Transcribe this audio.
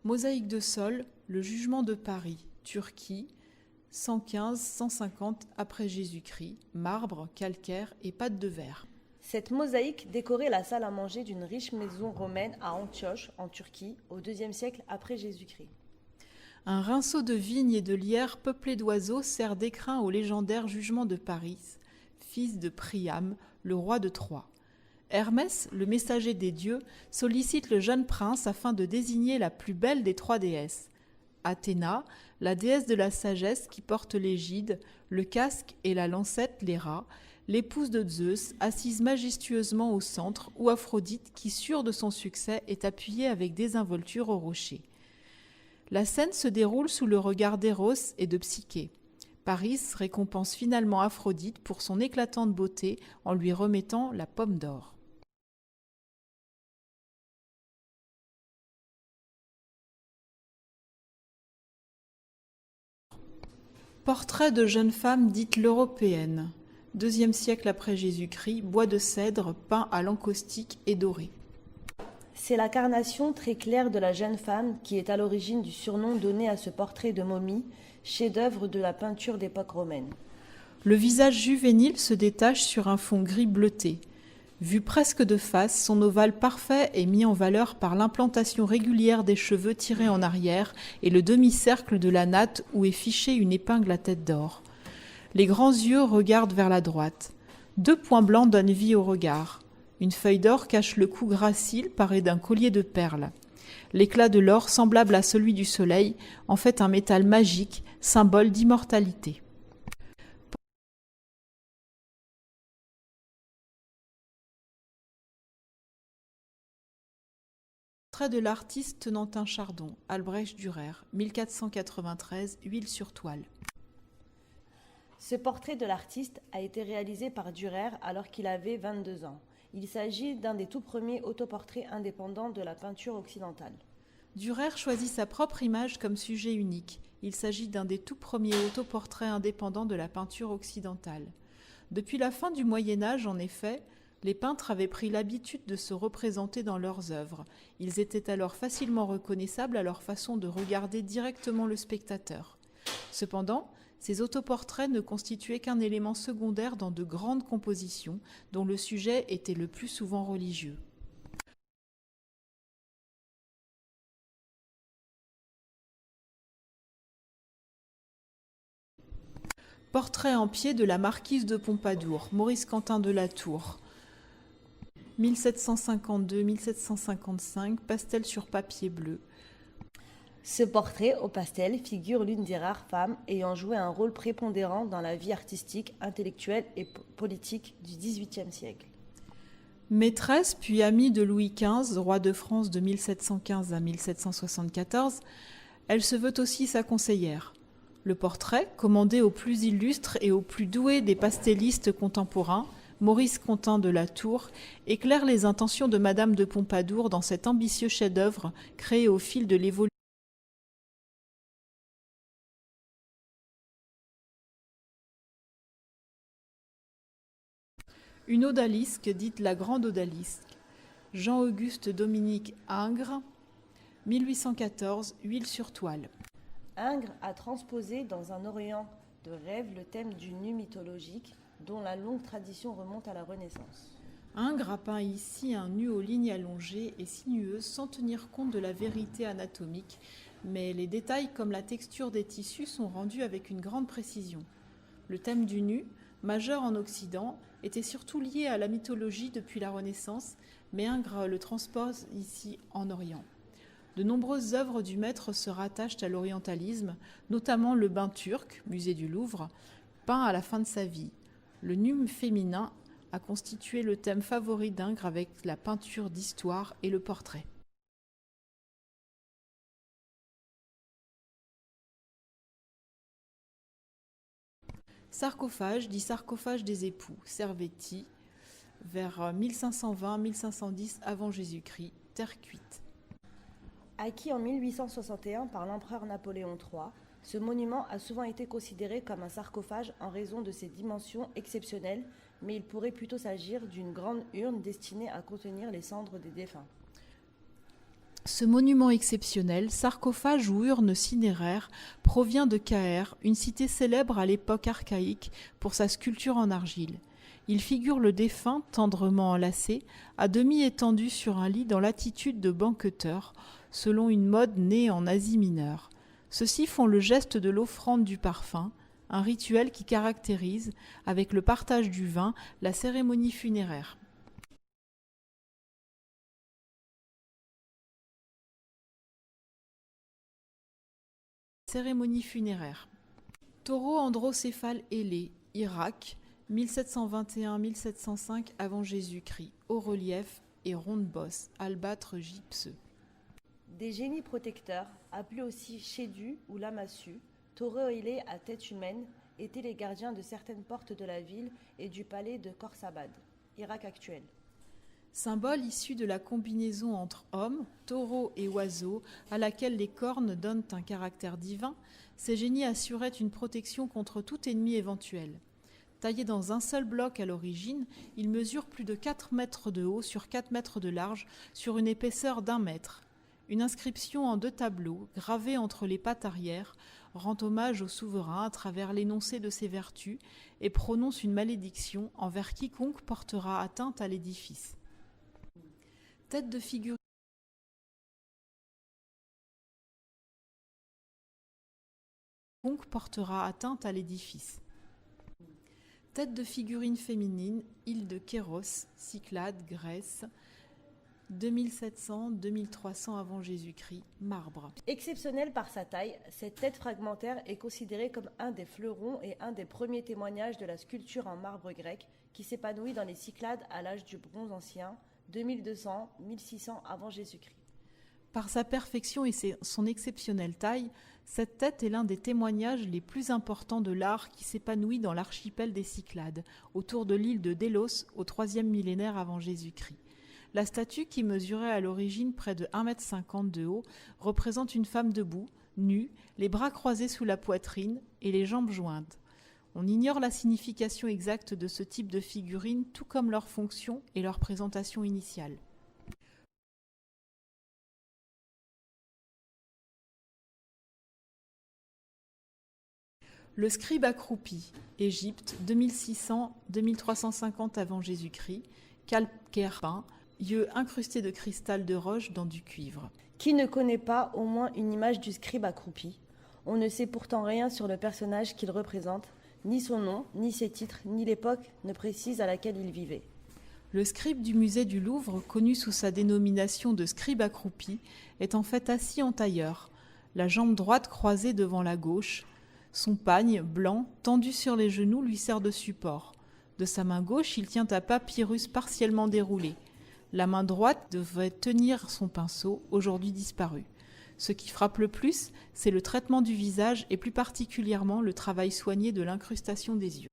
Mosaïque de sol, le jugement de Paris, Turquie, 115-150 après Jésus-Christ, marbre, calcaire et pâte de verre. Cette mosaïque décorait la salle à manger d'une riche maison romaine à Antioche, en Turquie, au IIe siècle après Jésus-Christ. Un rinceau de vignes et de lierres peuplé d'oiseaux sert d'écrin au légendaire jugement de Paris, fils de Priam, le roi de Troie. Hermès, le messager des dieux, sollicite le jeune prince afin de désigner la plus belle des trois déesses. Athéna, la déesse de la sagesse qui porte l'égide, le casque et la lancette, l'Héra, l'épouse de Zeus, assise majestueusement au centre, ou Aphrodite qui, sûre de son succès, est appuyée avec désinvolture au rocher. La scène se déroule sous le regard d'Éros et de Psyché. Paris récompense finalement Aphrodite pour son éclatante beauté en lui remettant la pomme d'or. Portrait de jeune femme dite l'européenne. IIe siècle après Jésus-Christ, bois de cèdre peint à l'encaustique et doré. C'est la carnation très claire de la jeune femme qui est à l'origine du surnom donné à ce portrait de momie, chef-d'œuvre de la peinture d'époque romaine. Le visage juvénile se détache sur un fond gris bleuté. Vu presque de face, son ovale parfait est mis en valeur par l'implantation régulière des cheveux tirés en arrière et le demi-cercle de la natte où est fichée une épingle à tête d'or. Les grands yeux regardent vers la droite. 2 points blancs donnent vie au regard. Une feuille d'or cache le cou gracile paré d'un collier de perles. L'éclat de l'or, semblable à celui du soleil, en fait un métal magique, symbole d'immortalité. Portrait de l'artiste tenant un chardon, Albrecht Dürer, 1493, huile sur toile. Ce portrait de l'artiste a été réalisé par Dürer alors qu'il avait 22 ans. Il s'agit d'un des tout premiers autoportraits indépendants de la peinture occidentale. Dürer choisit sa propre image comme sujet unique. Il s'agit d'un des tout premiers autoportraits indépendants de la peinture occidentale. Depuis la fin du Moyen Âge, en effet, les peintres avaient pris l'habitude de se représenter dans leurs œuvres. Ils étaient alors facilement reconnaissables à leur façon de regarder directement le spectateur. Cependant, ces autoportraits ne constituaient qu'un élément secondaire dans de grandes compositions dont le sujet était le plus souvent religieux. Portrait en pied de la marquise de Pompadour, Maurice Quentin de la Tour, 1752-1755, pastel sur papier bleu. Ce portrait au pastel figure l'une des rares femmes ayant joué un rôle prépondérant dans la vie artistique, intellectuelle et politique du XVIIIe siècle. Maîtresse puis amie de Louis XV, roi de France de 1715 à 1774, elle se veut aussi sa conseillère. Le portrait, commandé aux plus illustres et aux plus doués des pastellistes contemporains, Maurice Quentin de la Tour, éclaire les intentions de Madame de Pompadour dans cet ambitieux chef-d'œuvre créé au fil de l'évolution. Une odalisque dite la Grande Odalisque, Jean-Auguste Dominique Ingres, 1814, huile sur toile. Ingres a transposé dans un Orient de rêve le thème du nu mythologique, dont la longue tradition remonte à la Renaissance. Ingres a peint ici un nu aux lignes allongées et sinueuses sans tenir compte de la vérité anatomique, mais les détails comme la texture des tissus sont rendus avec une grande précision. Le thème du nu, majeur en Occident, était surtout lié à la mythologie depuis la Renaissance, mais Ingres le transpose ici en Orient. De nombreuses œuvres du maître se rattachent à l'orientalisme, notamment le bain turc, musée du Louvre, peint à la fin de sa vie. Le nu féminin a constitué le thème favori d'Ingres avec la peinture d'histoire et le portrait. Sarcophage dit sarcophage des époux, Servetti, vers 1520-1510 avant Jésus-Christ, terre cuite. Acquis en 1861 par l'empereur Napoléon III, ce monument a souvent été considéré comme un sarcophage en raison de ses dimensions exceptionnelles, mais il pourrait plutôt s'agir d'une grande urne destinée à contenir les cendres des défunts. Ce monument exceptionnel, sarcophage ou urne cinéraire, provient de Caër, une cité célèbre à l'époque archaïque pour sa sculpture en argile. Il figure le défunt, tendrement enlacé, à demi étendu sur un lit dans l'attitude de banqueteur, selon une mode née en Asie mineure. Ceux-ci font le geste de l'offrande du parfum, un rituel qui caractérise, avec le partage du vin, la cérémonie funéraire. Cérémonie funéraire. Taureau androcéphale ailé, Irak, 1721-1705 avant Jésus-Christ, haut relief et ronde bosse, albâtre gypseux. Des génies protecteurs, appelés aussi Chédu ou Lamassu, taureaux ailés à tête humaine, étaient les gardiens de certaines portes de la ville et du palais de Khorsabad, Irak actuel. Symbole issu de la combinaison entre homme, taureau et oiseau, à laquelle les cornes donnent un caractère divin, ces génies assuraient une protection contre tout ennemi éventuel. Taillé dans un seul bloc à l'origine, il mesure plus de 4 mètres de haut sur 4 mètres de large sur une épaisseur d'1 mètre. Une inscription en 2 tableaux, gravée entre les pattes arrière, rend hommage au souverain à travers l'énoncé de ses vertus et prononce une malédiction envers quiconque portera atteinte à l'édifice. Tête de figurine portera atteinte à l'édifice. Tête de figurine féminine, île de Kéros, Cyclades, Grèce, 2700-2300 avant Jésus-Christ, marbre. Exceptionnelle par sa taille, cette tête fragmentaire est considérée comme un des fleurons et un des premiers témoignages de la sculpture en marbre grec qui s'épanouit dans les Cyclades à l'âge du bronze ancien, 2200-1600 avant Jésus-Christ. Par sa perfection et son exceptionnelle taille, cette tête est l'un des témoignages les plus importants de l'art qui s'épanouit dans l'archipel des Cyclades, autour de l'île de Délos au IIIe millénaire avant Jésus-Christ. La statue, qui mesurait à l'origine près de 1,50 m de haut, représente une femme debout, nue, les bras croisés sous la poitrine et les jambes jointes. On ignore la signification exacte de ce type de figurine, tout comme leur fonction et leur présentation initiale. Le scribe accroupi, Égypte, 2600-2350 avant Jésus-Christ, calcaire peint, yeux incrustés de cristal de roche dans du cuivre. Qui ne connaît pas au moins une image du scribe accroupi ? On ne sait pourtant rien sur le personnage qu'il représente, ni son nom, ni ses titres, ni l'époque ne précise à laquelle il vivait. Le scribe du musée du Louvre, connu sous sa dénomination de scribe accroupi, est en fait assis en tailleur, la jambe droite croisée devant la gauche. Son pagne, blanc, tendu sur les genoux, lui sert de support. De sa main gauche, il tient un papyrus partiellement déroulé. La main droite devrait tenir son pinceau, aujourd'hui disparu. Ce qui frappe le plus, c'est le traitement du visage et plus particulièrement le travail soigné de l'incrustation des yeux.